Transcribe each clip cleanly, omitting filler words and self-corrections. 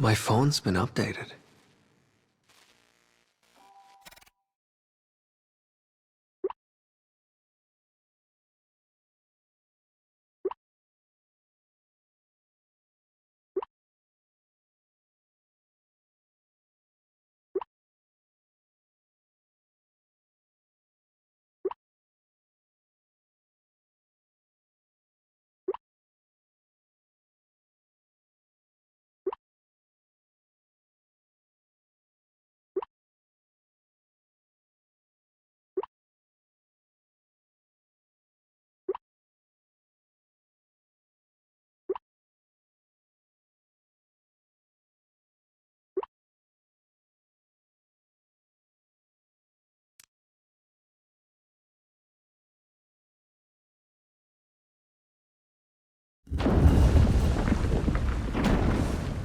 My phone's been updated.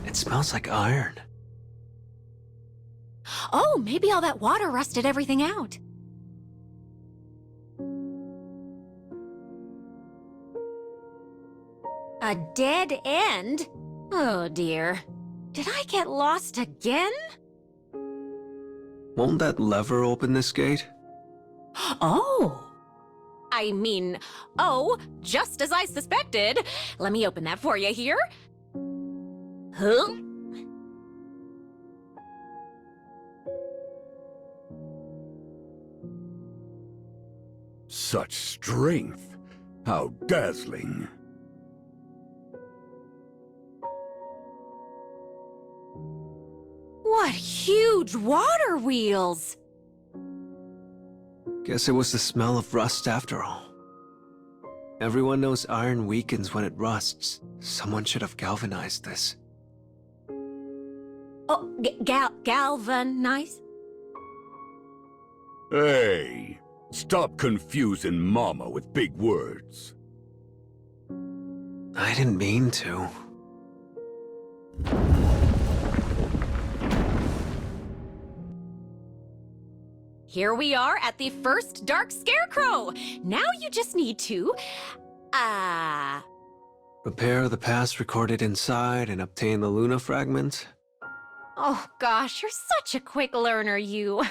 It smells like iron. Oh, maybe all that water rusted everything out. A dead end? Oh dear. Did I get lost again? Won't that lever open this gate? Oh. I mean, just as I suspected. Let me open that for you here. Huh? Such strength! How dazzling! What huge water wheels! Guess it was the smell of rust after all. Everyone knows iron weakens when it rusts. Someone should have galvanized this. Oh, galvanize? Hey! Stop confusing Mama with big words. I didn't mean to. Here we are at the first Dark Scarecrow. Now you just need to, Prepare the past recorded inside and obtain the Luna fragment. Oh gosh, you're such a quick learner, you.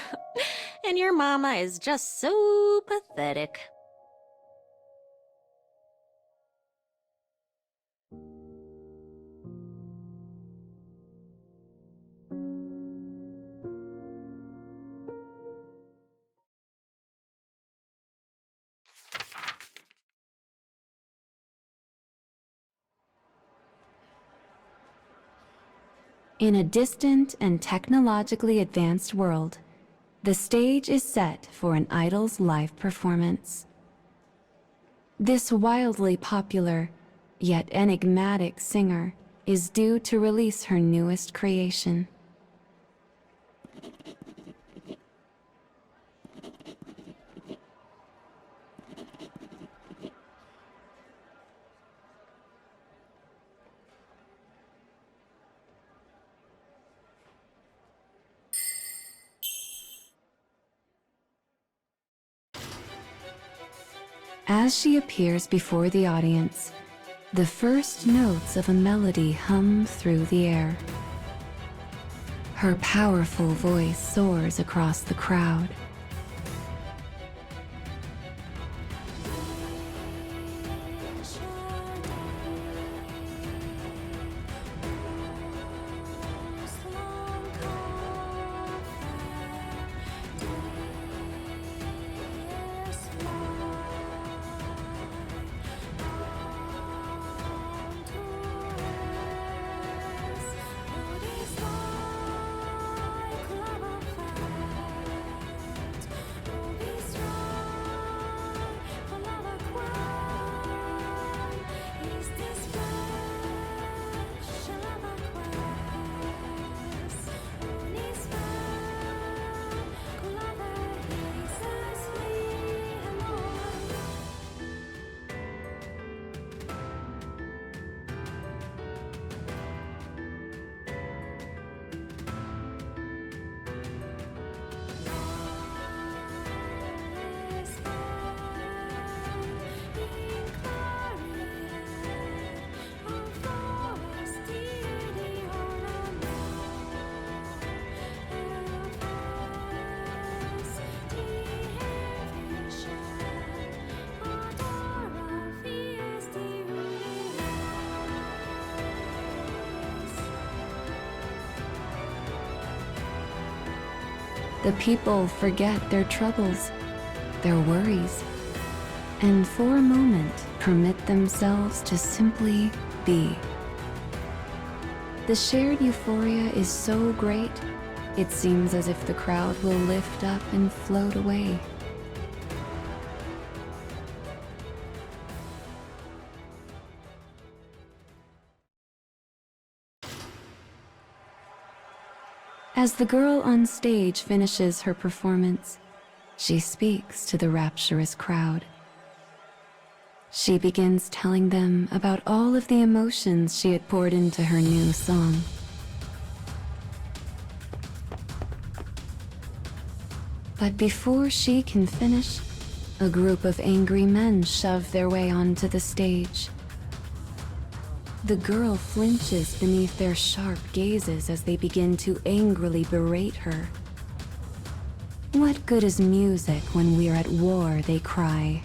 And your mama is just so pathetic. In a distant and technologically advanced world, the stage is set for an idol's live performance. This wildly popular, yet enigmatic singer is due to release her newest creation. As she appears before the audience, the first notes of a melody hum through the air. Her powerful voice soars across the crowd. the people forget their troubles, their worries, and for a moment permit themselves to simply be. The shared euphoria is so great, it seems as if the crowd will lift up and float away. As the girl on stage finishes her performance, she speaks to the rapturous crowd. She begins telling them about all of the emotions she had poured into her new song. But before she can finish, a group of angry men shove their way onto the stage. The girl flinches beneath their sharp gazes as they begin to angrily berate her. What good is music when we're at war, they cry.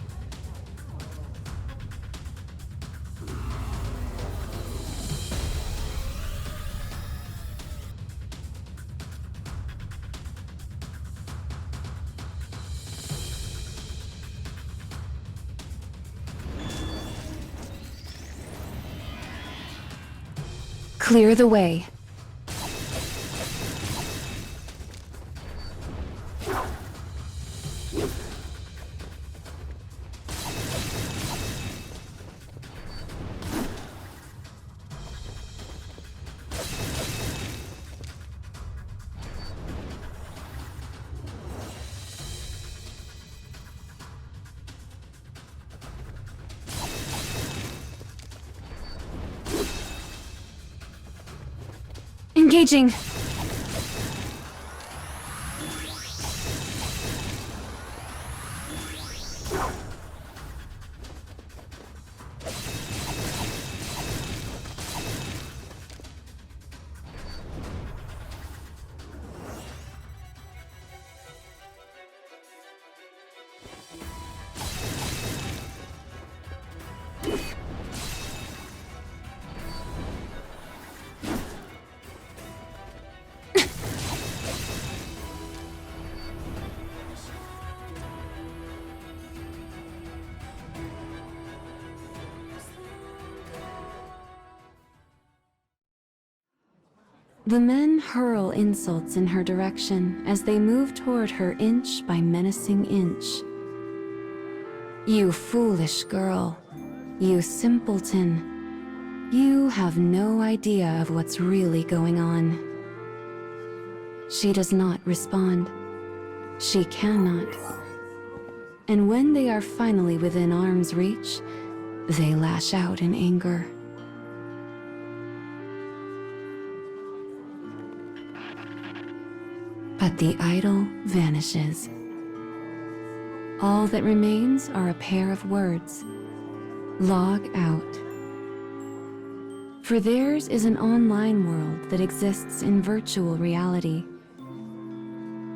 Clear the way. Engaging. The men hurl insults in her direction as they move toward her inch by menacing inch. You foolish girl. You simpleton. You have no idea of what's really going on. She does not respond. She cannot. And when they are finally within arm's reach, they lash out in anger. But the idol vanishes. All that remains are a pair of words. Log out. For theirs is an online world that exists in virtual reality.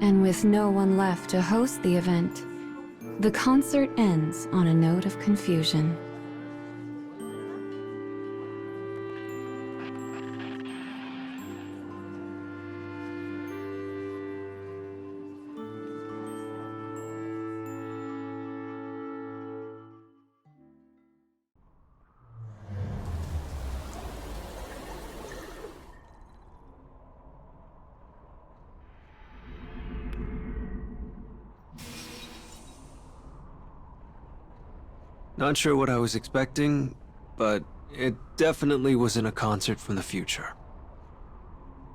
And with no one left to host the event, the concert ends on a note of confusion. Not sure what I was expecting, but it definitely wasn't a concert from the future.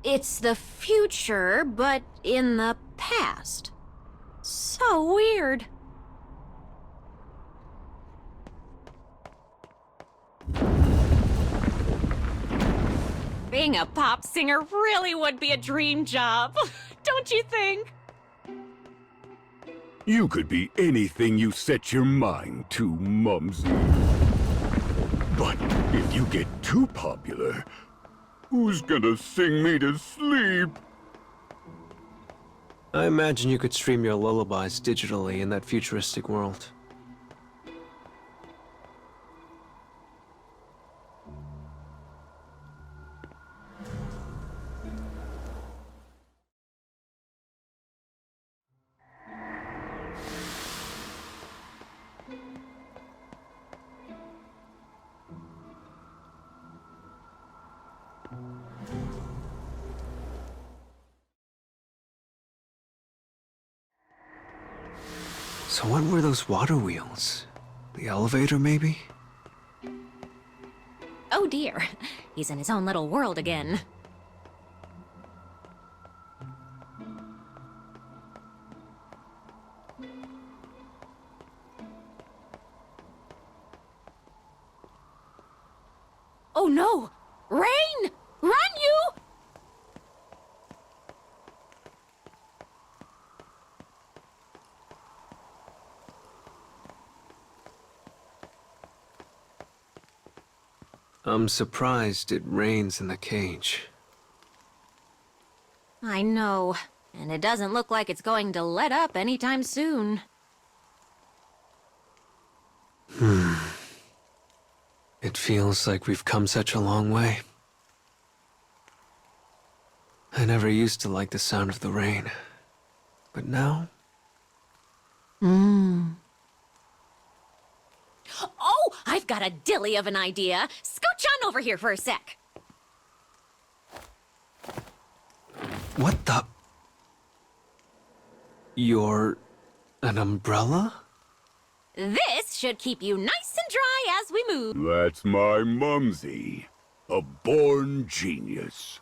It's the future, but in the past. So weird. Being a pop singer really would be a dream job, don't you think? You could be anything you set your mind to, Mumsy. But if you get too popular, who's gonna sing me to sleep? I imagine you could stream your lullabies digitally in that futuristic world. So what were those water wheels? The elevator, maybe? Oh dear, he's in his own little world again. Oh no! Rain! Run, you! I'm surprised it rains in the cage. I know, and it doesn't look like it's going to let up anytime soon. It feels like we've come such a long way. I never used to like the sound of the rain. But now... Oh, I've got a dilly of an idea. Scooch on over here for a sec. What the... You're... an umbrella? This should keep you nice and dry as we move. That's my mumsy. A born genius.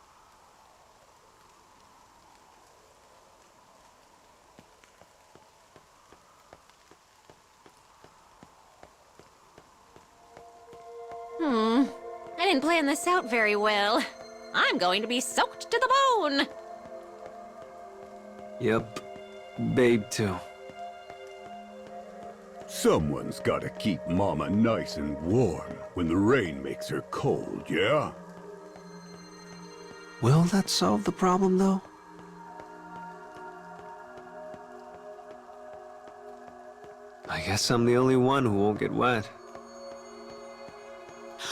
I didn't plan this out very well. I'm going to be soaked to the bone. Yep. Babe, too. Someone's gotta keep Mama nice and warm when the rain makes her cold, yeah? Will that solve the problem, though? I guess I'm the only one who won't get wet.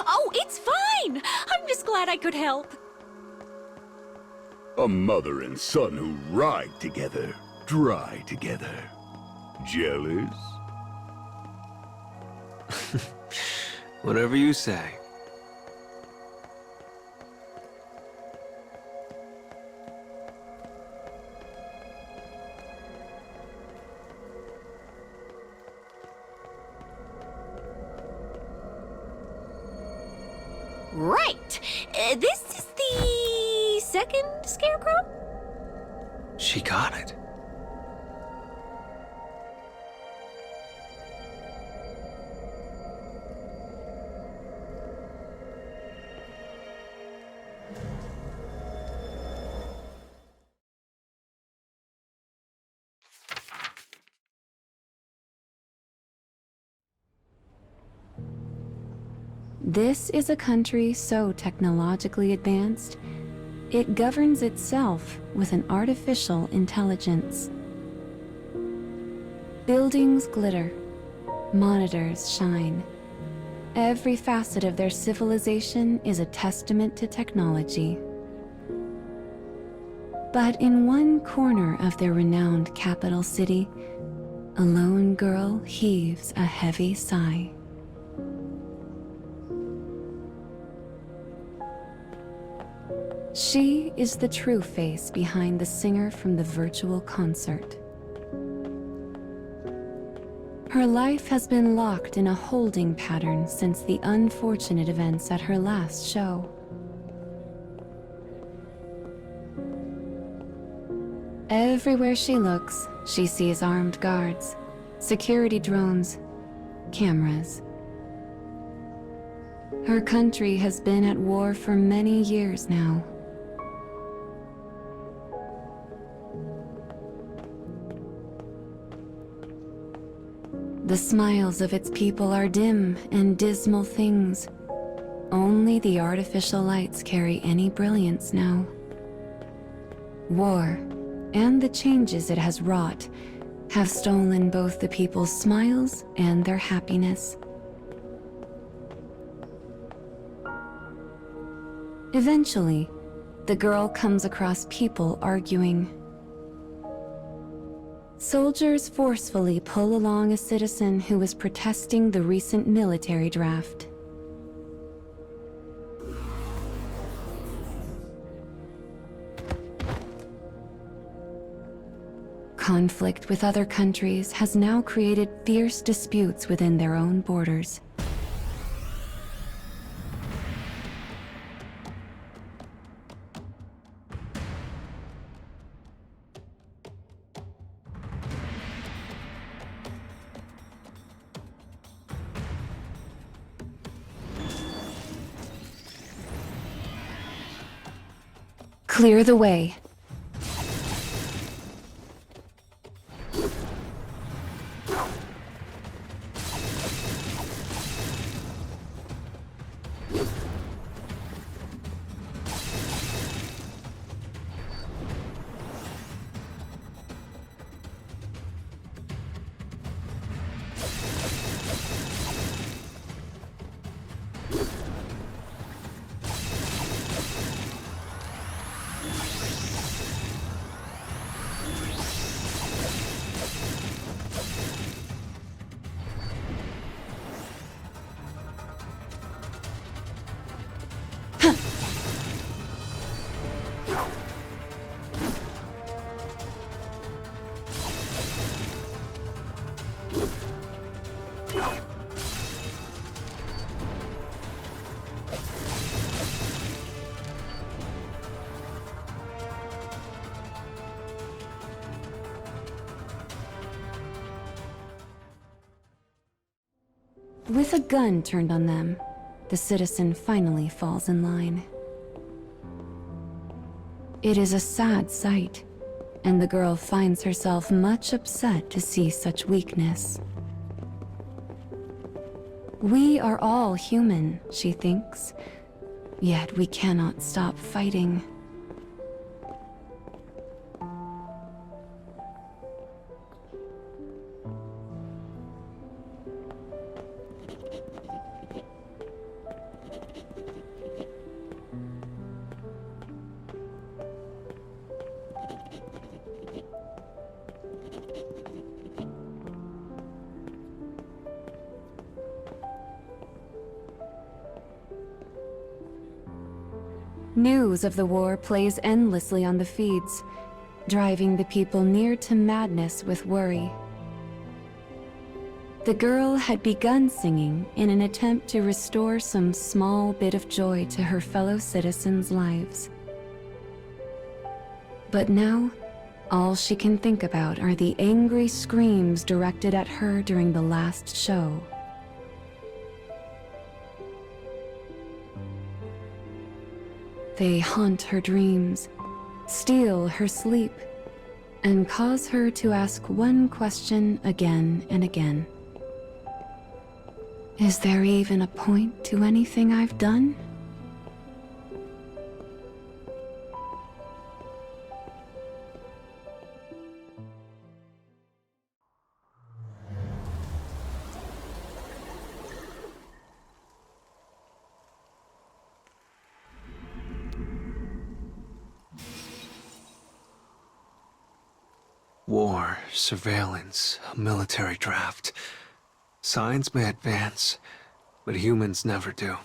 Oh, it's fine! I'm just glad I could help. A mother and son who ride together, dry together. Jealous? Whatever you say. Right. This is the second scarecrow? She got it. This is a country so technologically advanced, it governs itself with an artificial intelligence. Buildings glitter, monitors shine. Every facet of their civilization is a testament to technology. But in one corner of their renowned capital city, a lone girl heaves a heavy sigh. She is the true face behind the singer from the virtual concert. Her life has been locked in a holding pattern since the unfortunate events at her last show. Everywhere she looks, she sees armed guards, security drones, cameras. Her country has been at war for many years now. The smiles of its people are dim and dismal things. Only the artificial lights carry any brilliance now. War, and the changes it has wrought, have stolen both the people's smiles and their happiness. Eventually, the girl comes across people arguing. Soldiers forcefully pull along a citizen who is protesting the recent military draft. Conflict with other countries has now created fierce disputes within their own borders. Clear the way. With a gun turned on them, the citizen finally falls in line. It is a sad sight, and the girl finds herself much upset to see such weakness. We are all human, she thinks, yet we cannot stop fighting. News of the war plays endlessly on the feeds, driving the people near to madness with worry. The girl had begun singing in an attempt to restore some small bit of joy to her fellow citizens' lives. But now, all she can think about are the angry screams directed at her during the last show. They haunt her dreams, steal her sleep, and cause her to ask one question again and again. Is there even a point to anything I've done? War, surveillance, a military draft. Science may advance, but humans never do.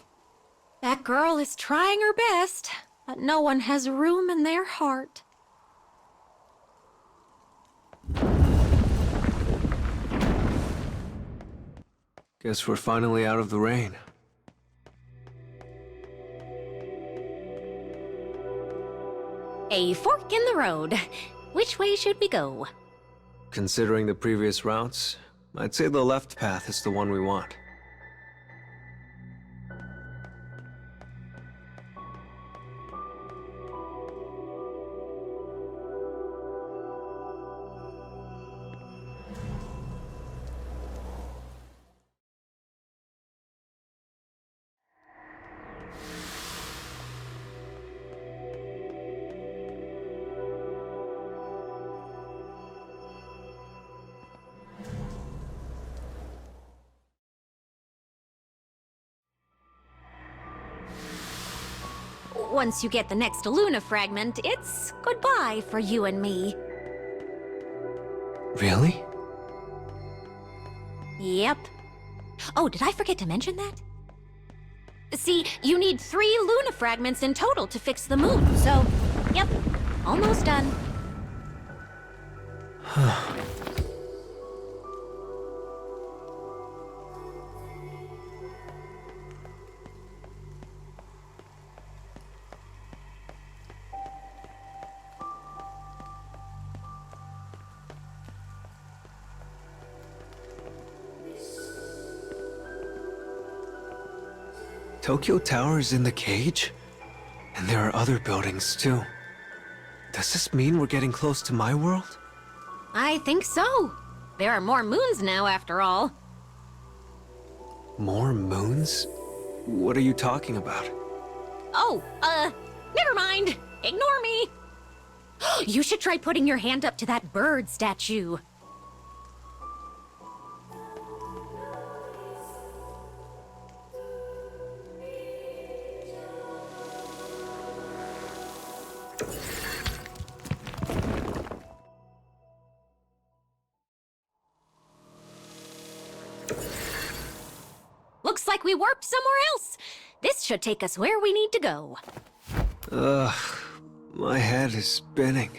That girl is trying her best, but no one has room in their heart. Guess we're finally out of the rain. A fork in the road. Which way should we go? Considering the previous routes, I'd say the left path is the one we want. Once you get the next Luna fragment, it's goodbye for you and me. Really? Yep. Oh, did I forget to mention that? See, you need 3 Luna fragments in total to fix the moon, so, yep, almost done. Tokyo Tower is in the cage? And there are other buildings too. Does this mean we're getting close to my world? I think so. There are more moons now, after all. More moons? What are you talking about? Oh, never mind. Ignore me. You should try putting your hand up to that bird statue. Looks like we warped somewhere else. This should take us where we need to go. Ugh, my head is spinning.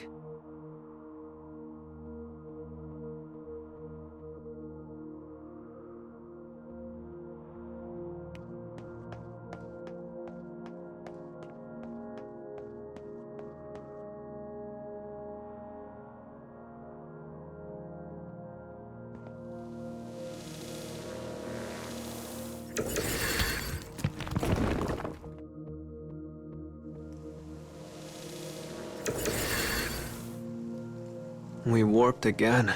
We warped again.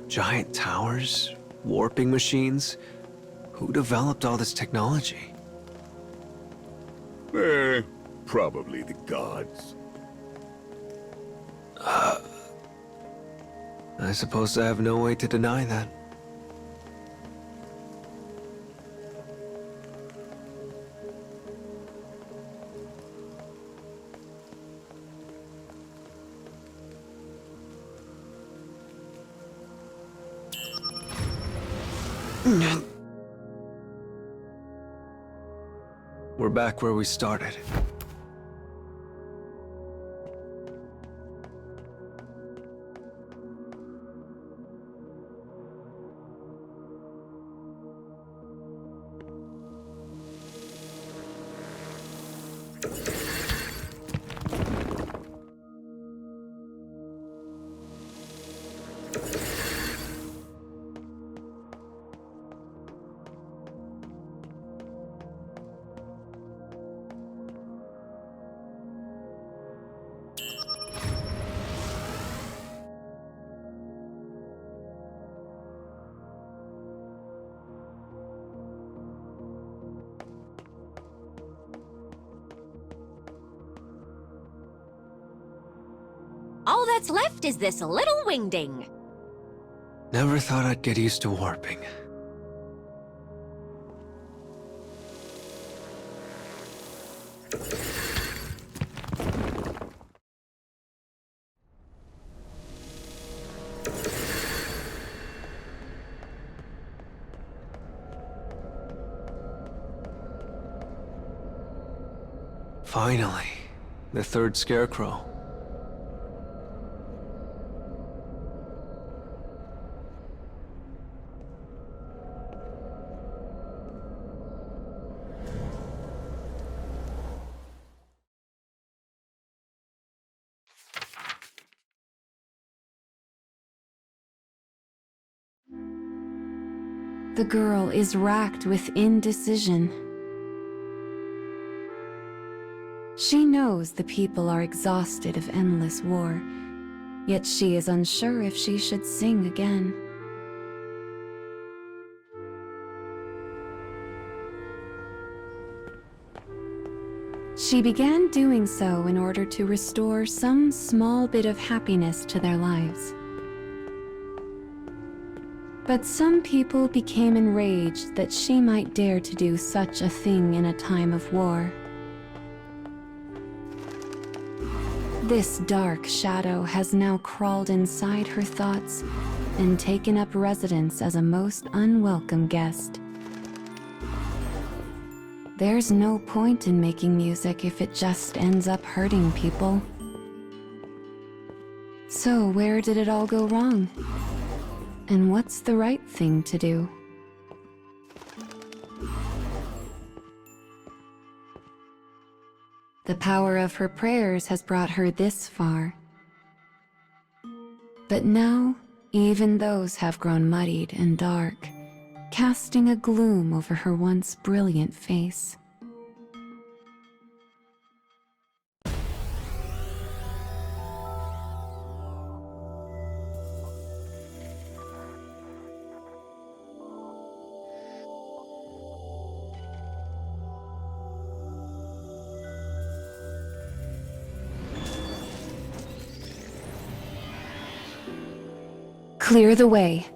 Giant towers? Warping machines? Who developed all this technology? Probably the gods. I suppose I have no way to deny that. We're back where we started. All that's left is this little wingding. Never thought I'd get used to warping. Finally, the third scarecrow. The girl is racked with indecision. She knows the people are exhausted of endless war, yet she is unsure if she should sing again. She began doing so in order to restore some small bit of happiness to their lives. But some people became enraged that she might dare to do such a thing in a time of war. This dark shadow has now crawled inside her thoughts and taken up residence as a most unwelcome guest. There's no point in making music if it just ends up hurting people. So where did it all go wrong? And what's the right thing to do? The power of her prayers has brought her this far. But now, even those have grown muddied and dark, casting a gloom over her once brilliant face. Clear the way.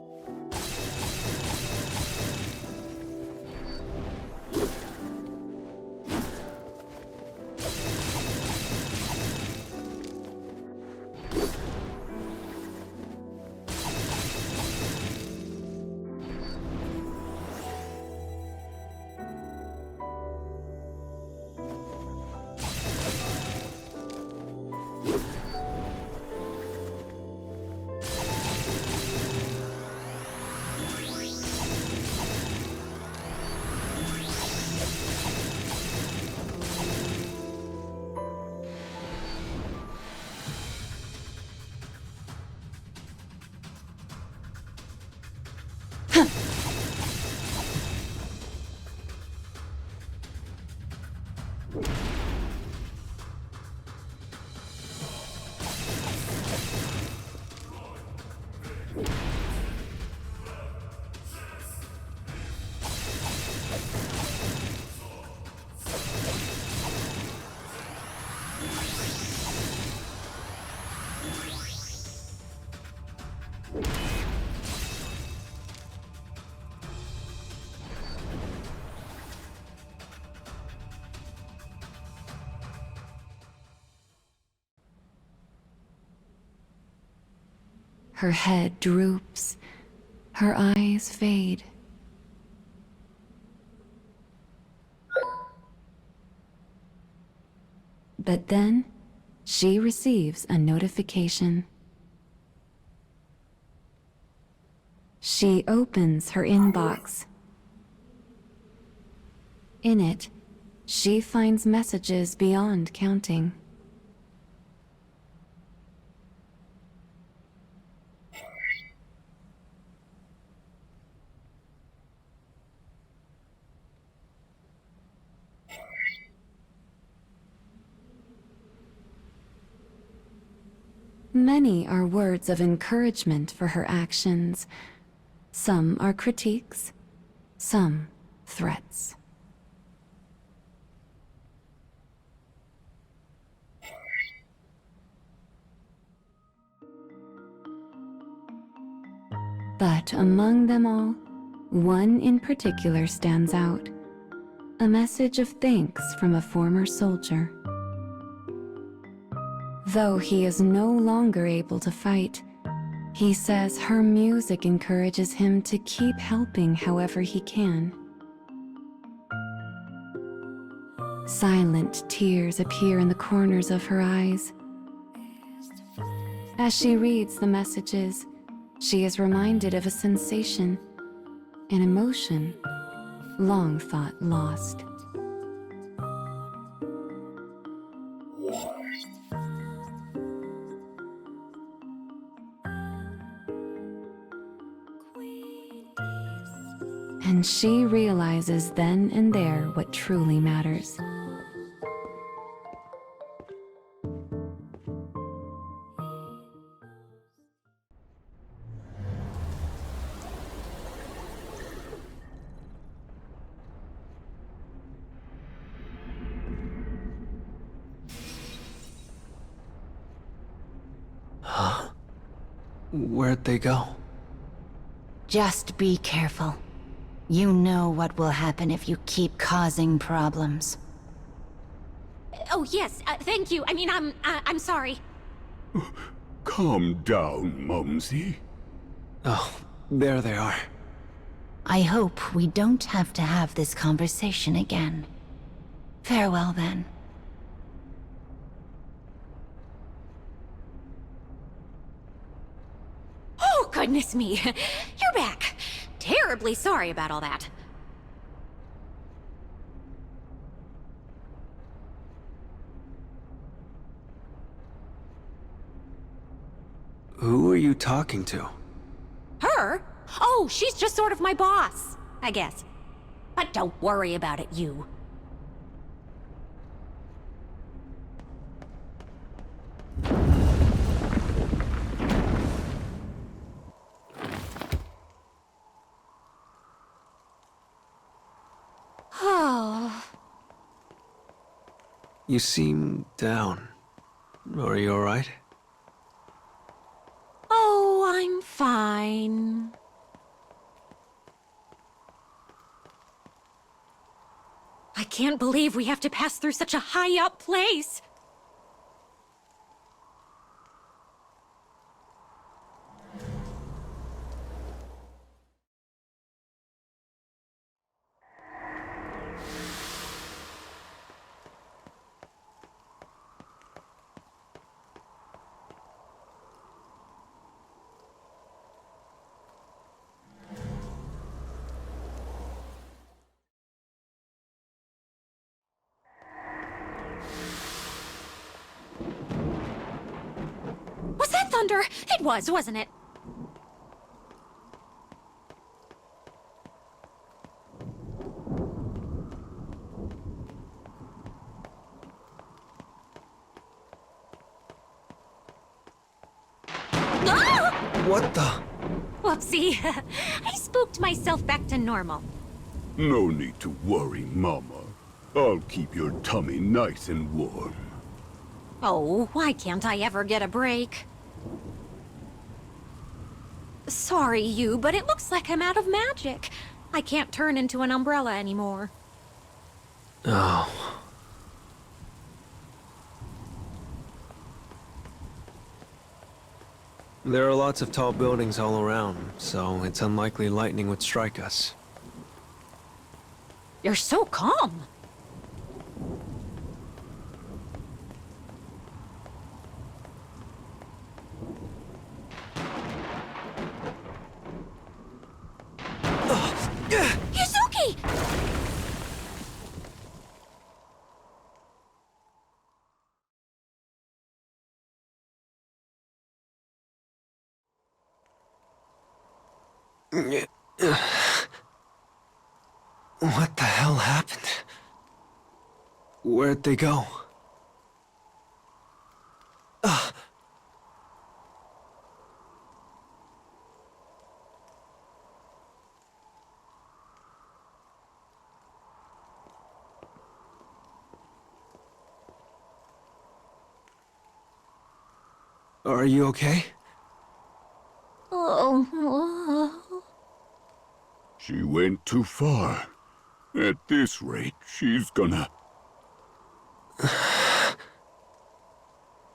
Her head droops, her eyes fade. But then, she receives a notification. She opens her inbox. In it, she finds messages beyond counting. Many are words of encouragement for her actions. Some are critiques, some threats. But among them all, one in particular stands out. A message of thanks from a former soldier. Though he is no longer able to fight, he says her music encourages him to keep helping however he can. Silent tears appear in the corners of her eyes. As she reads the messages, she is reminded of a sensation, an emotion, long thought lost. And she realizes then and there what truly matters. Where'd they go? Just be careful. You know what will happen if you keep causing problems. Oh, yes, thank you. I mean, I'm sorry. Calm down, Mumsy. Oh, there they are. I hope we don't have to have this conversation again. Farewell, then. Oh, goodness me. You're back. Terribly sorry about all that. Who are you talking to? Her? Oh, she's just sort of my boss, I guess. But don't worry about it, you. Oh. You seem down. Are you alright? Oh, I'm fine. I can't believe we have to pass through such a high-up place. Was that thunder? It was, wasn't it? Ah! What the? Whoopsie. I spooked myself back to normal. No need to worry, Mama. I'll keep your tummy nice and warm. Oh, why can't I ever get a break? Sorry, you, but it looks like I'm out of magic. I can't turn into an umbrella anymore. Oh. There are lots of tall buildings all around, so it's unlikely lightning would strike us. You're so calm. Yuzuki! What the hell happened? Where'd they go? Are you okay? Oh. She went too far. At this rate, she's gonna...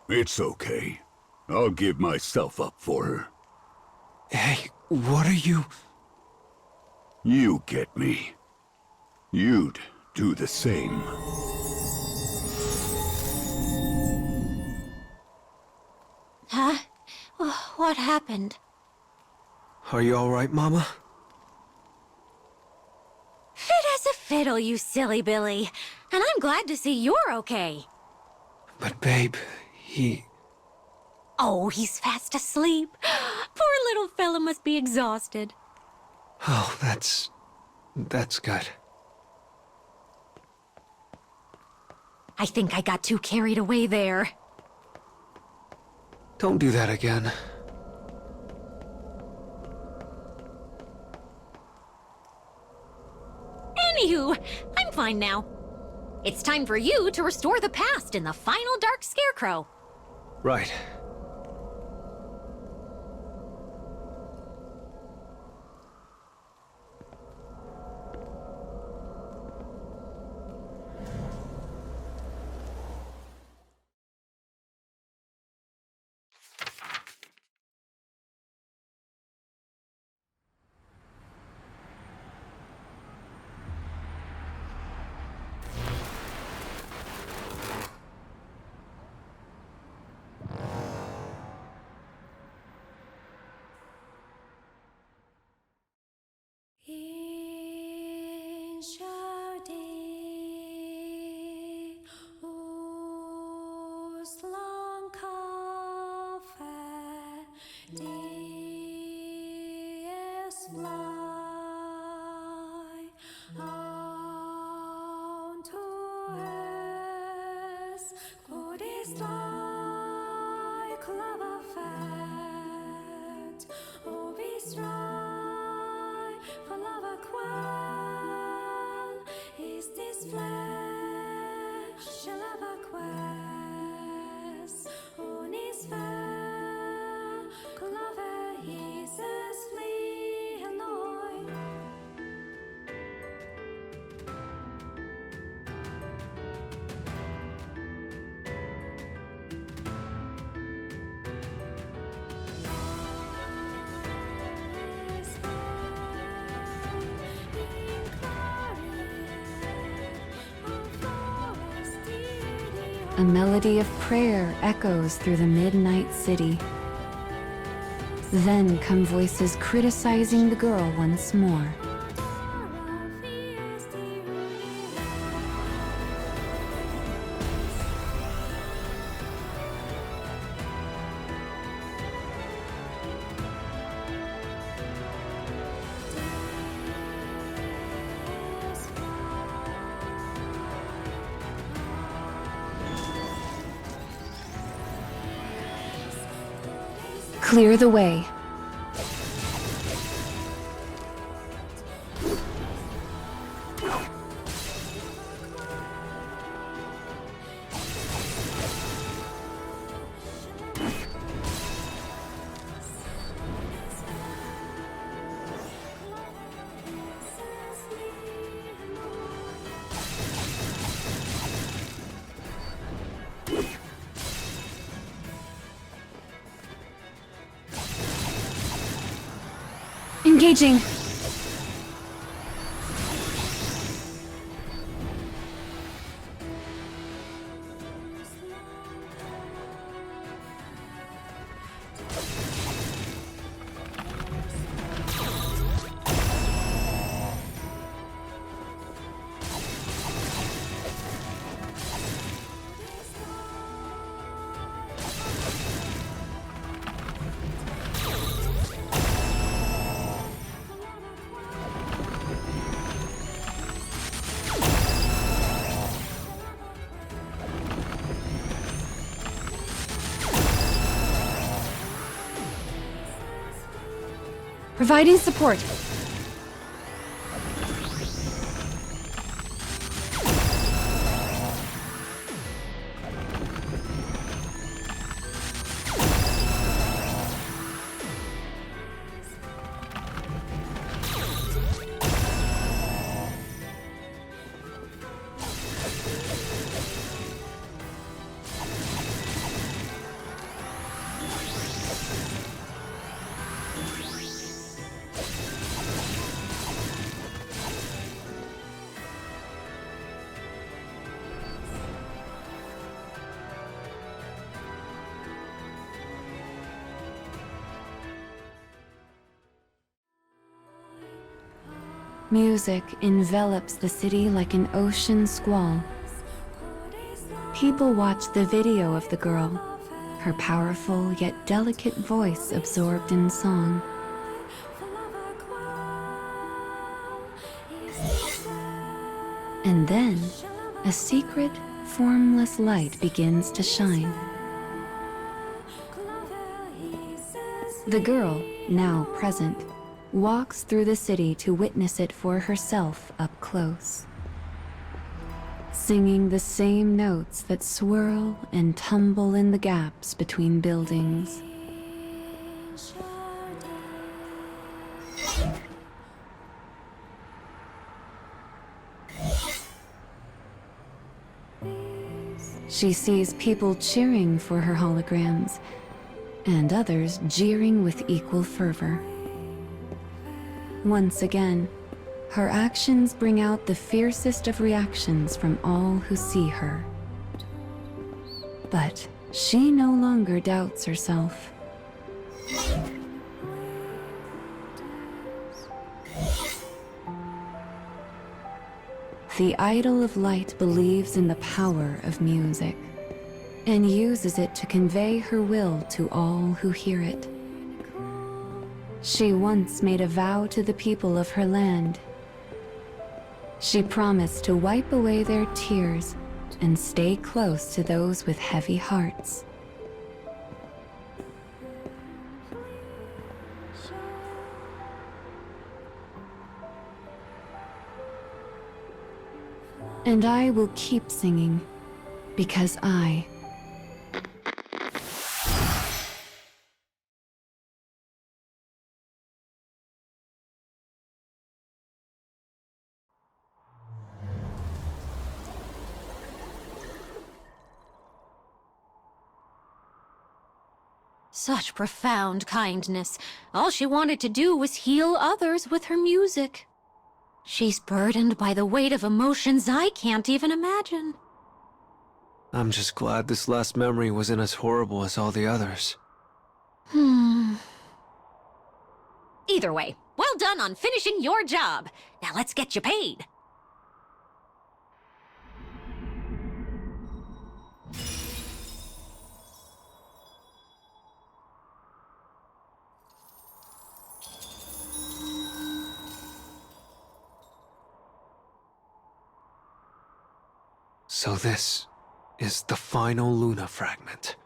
It's okay. I'll give myself up for her. Hey, what are you... You get me. You'd do the same. Huh? Oh, what happened? Are you alright, Mama? Fit as a fiddle, you silly Billy. And I'm glad to see you're okay. But babe, he... Oh, he's fast asleep. Poor little fella must be exhausted. Oh, that's good. I think I got too carried away there. Don't do that again. Anywho, I'm fine now. It's time for you to restore the past in the final Dark Scarecrow. Right. A melody of prayer echoes through the midnight city. Then come voices criticizing the girl once more. Clear the way. Engaging. Providing support. Music envelops the city like an ocean squall. People watch the video of the girl, her powerful yet delicate voice absorbed in song. And then, a secret, formless light begins to shine. The girl, now present, walks through the city to witness it for herself up close, singing the same notes that swirl and tumble in the gaps between buildings. She sees people cheering for her holograms, and others jeering with equal fervor. Once again, her actions bring out the fiercest of reactions from all who see her. But she no longer doubts herself. The Idol of Light believes in the power of music and uses it to convey her will to all who hear it. She once made a vow to the people of her land. She promised to wipe away their tears and stay close to those with heavy hearts. And I will keep singing, because I... Such profound kindness. All she wanted to do was heal others with her music. She's burdened by the weight of emotions I can't even imagine. I'm just glad this last memory wasn't as horrible as all the others. Either way, well done on finishing your job. Now let's get you paid. So this is the final Luna fragment.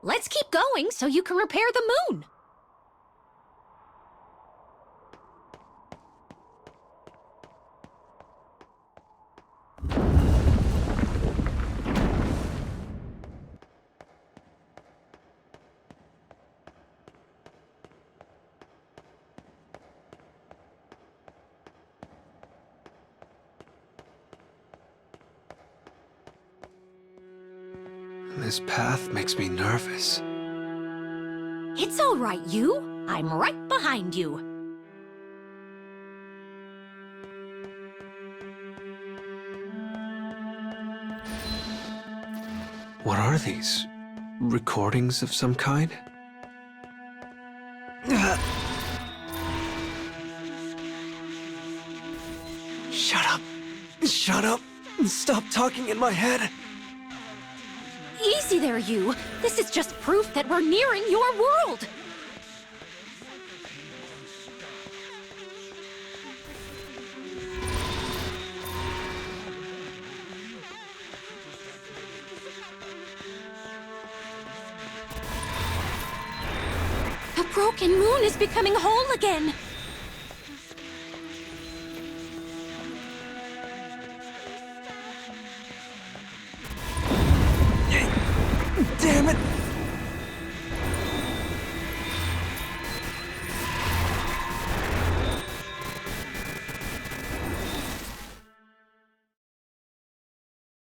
Let's keep going so you can repair the moon. This path makes me nervous. It's all right, you. I'm right behind you. What are these? Recordings of some kind? Shut up! Shut up! Stop talking in my head! Easy there, you. This is just proof that we're nearing your world. The broken moon is becoming whole again. Damn it!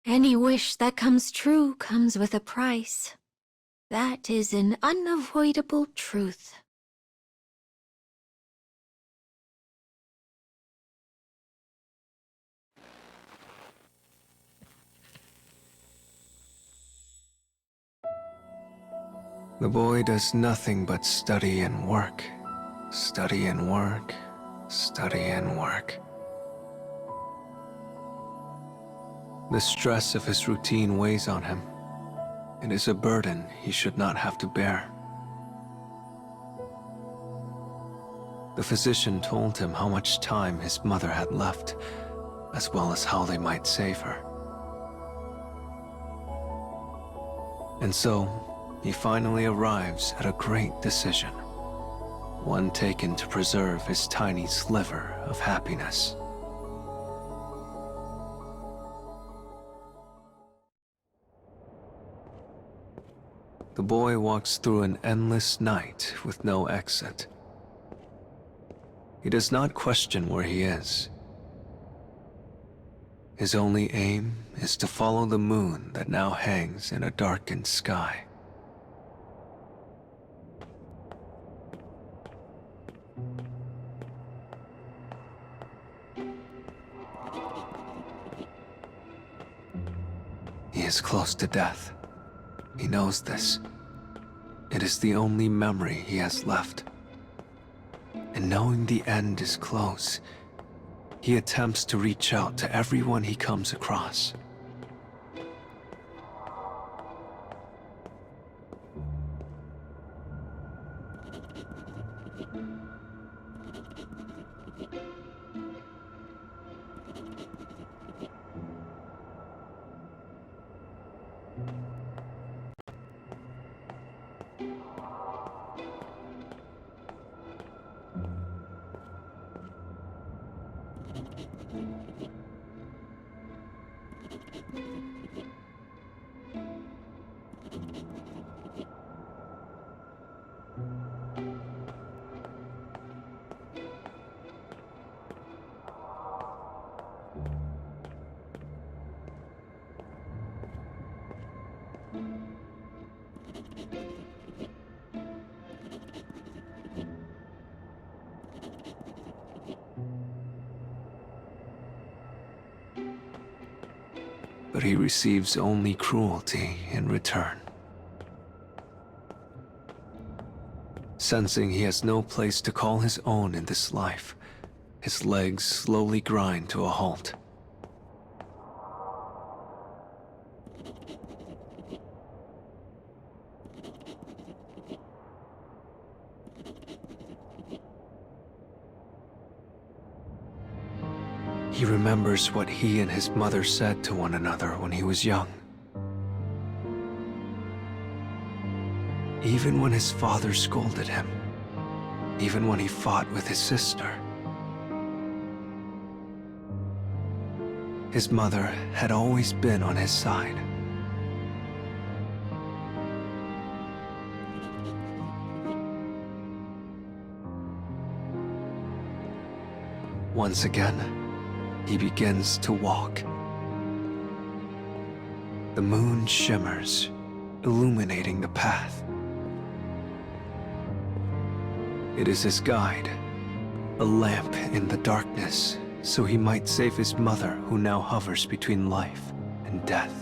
Any wish that comes true comes with a price. That is an unavoidable truth. The boy does nothing but study and work. Study and work. Study and work. The stress of his routine weighs on him. It is a burden he should not have to bear. The physician told him how much time his mother had left, as well as how they might save her. And so, he finally arrives at a great decision. One taken to preserve his tiny sliver of happiness. The boy walks through an endless night with no exit. He does not question where he is. His only aim is to follow the moon that now hangs in a darkened sky. He is close to death. He knows this. It is the only memory he has left. And knowing the end is close, he attempts to reach out to everyone he comes across. But he receives only cruelty in return. Sensing he has no place to call his own in this life, his legs slowly grind to a halt. He remembers what he and his mother said to one another when he was young. Even when his father scolded him, even when he fought with his sister, his mother had always been on his side. Once again, he begins to walk. The moon shimmers, illuminating the path. It is his guide, a lamp in the darkness, so he might save his mother who now hovers between life and death.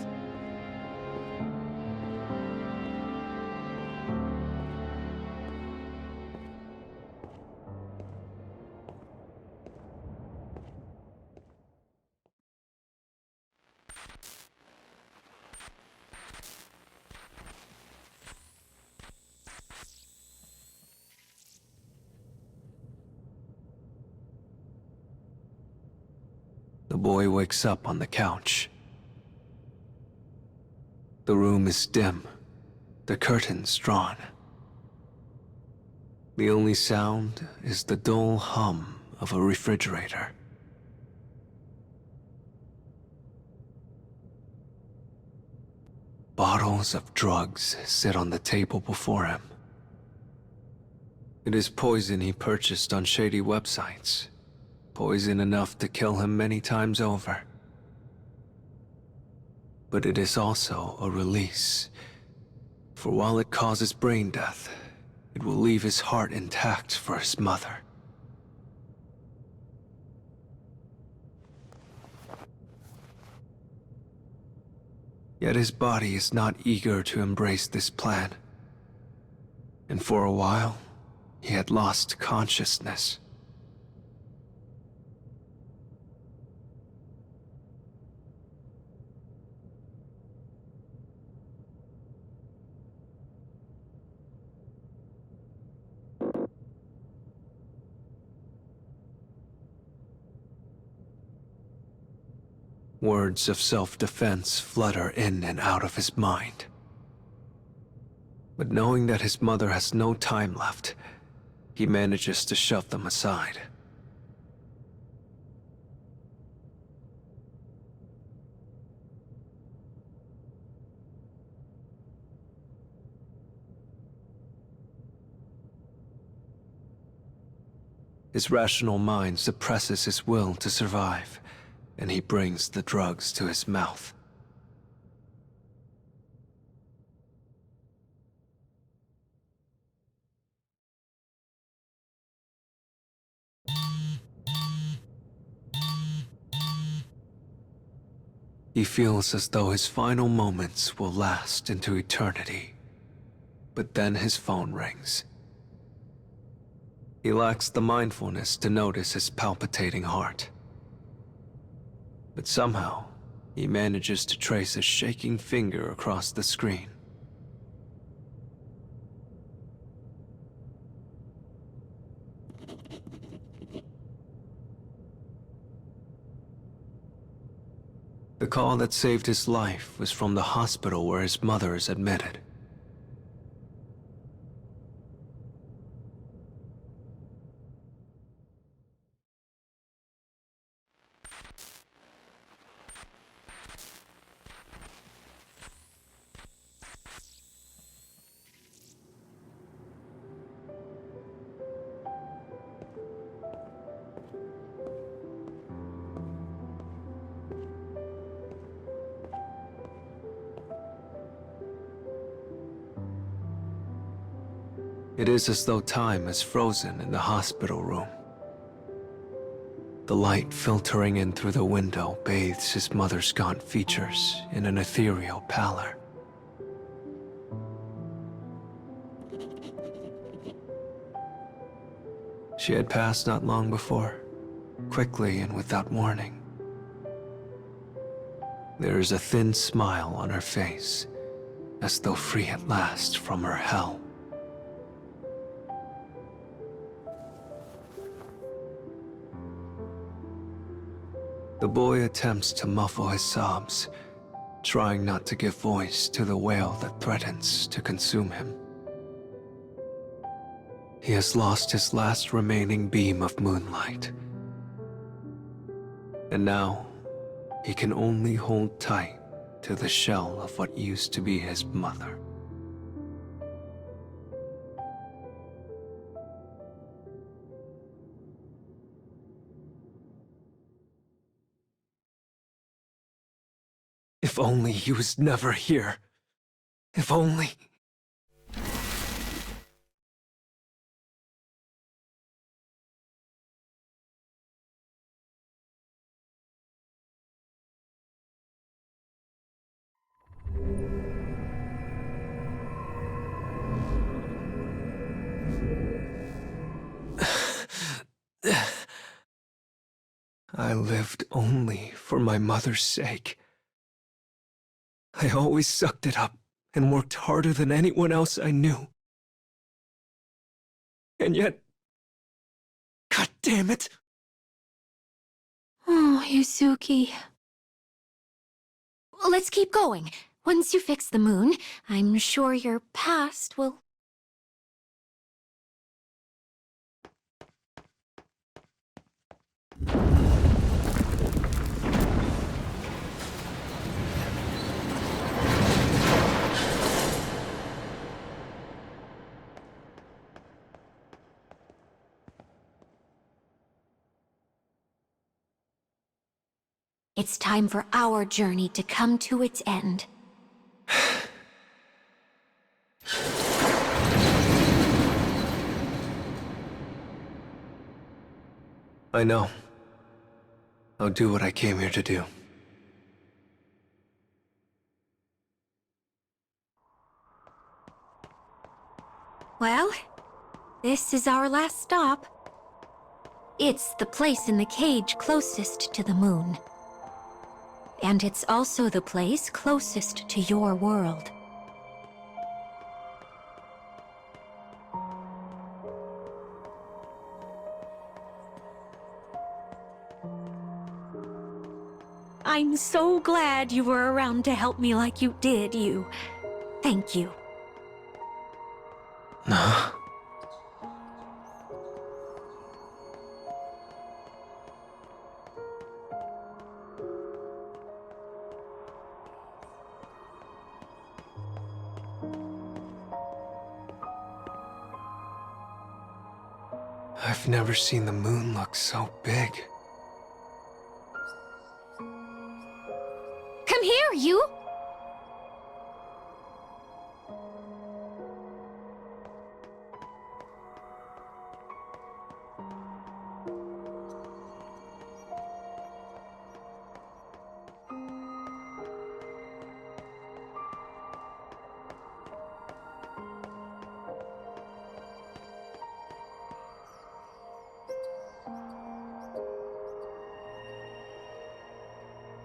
The boy wakes up on the couch. The room is dim, the curtains drawn. The only sound is the dull hum of a refrigerator. Bottles of drugs sit on the table before him. It is poison he purchased on shady websites. Poison enough to kill him many times over. But it is also a release, for while it causes brain death, it will leave his heart intact for his mother. Yet his body is not eager to embrace this plan, and for a while, he had lost consciousness. Words of self-defense flutter in and out of his mind. But knowing that his mother has no time left, he manages to shove them aside. His rational mind suppresses his will to survive, and he brings the drugs to his mouth. He feels as though his final moments will last into eternity. But then his phone rings. He lacks the mindfulness to notice his palpitating heart. But somehow, he manages to trace a shaking finger across the screen. The call that saved his life was from the hospital where his mother is admitted. It is as though time is frozen in the hospital room. The light filtering in through the window bathes his mother's gaunt features in an ethereal pallor. She had passed not long before, quickly and without warning. There is a thin smile on her face, as though free at last from her hell. The boy attempts to muffle his sobs, trying not to give voice to the wail that threatens to consume him. He has lost his last remaining beam of moonlight. And now, he can only hold tight to the shell of what used to be his mother. If only he was never here. If only... I lived only for my mother's sake. I always sucked it up and worked harder than anyone else I knew. And yet... God damn it! Oh, Yuzuki. Well, let's keep going. Once you fix the moon, I'm sure your past will... It's time for our journey to come to its end. I know. I'll do what I came here to do. Well, this is our last stop. It's the place in the cage closest to the moon. And it's also the place closest to your world. I'm so glad you were around to help me like you did, you. Thank you. Nah. I've never seen the moon look so big. Come here, you!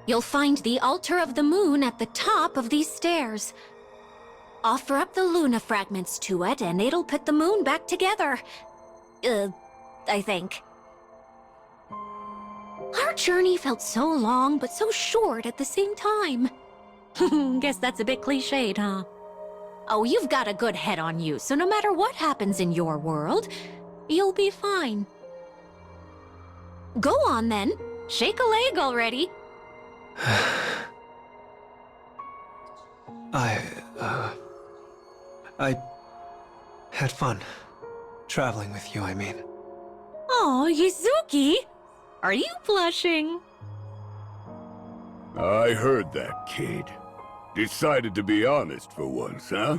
You'll find the altar of the moon at the top of these stairs. Offer up the Luna fragments to it, and it'll put the moon back together. I think. Our journey felt so long, but so short at the same time. Guess that's a bit cliched, huh? Oh, you've got a good head on you, so no matter what happens in your world, you'll be fine. Go on, then. Shake a leg already. I had fun. Traveling with you, I mean. Oh, Yuzuki! Are you blushing? I heard that, kid. Decided to be honest for once, huh?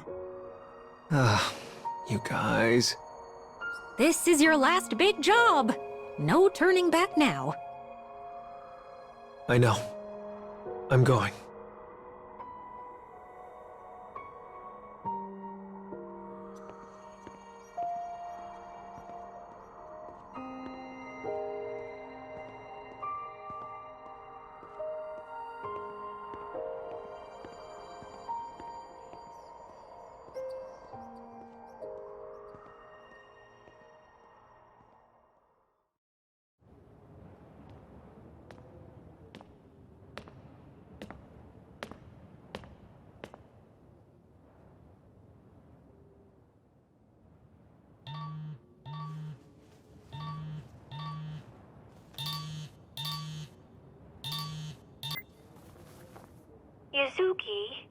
You guys. This is your last big job. No turning back now. I know. I'm going. Yuzuki?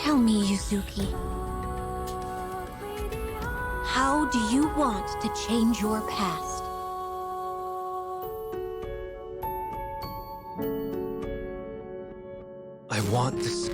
Tell me, Yuzuki. How do you want to change your past? I want this.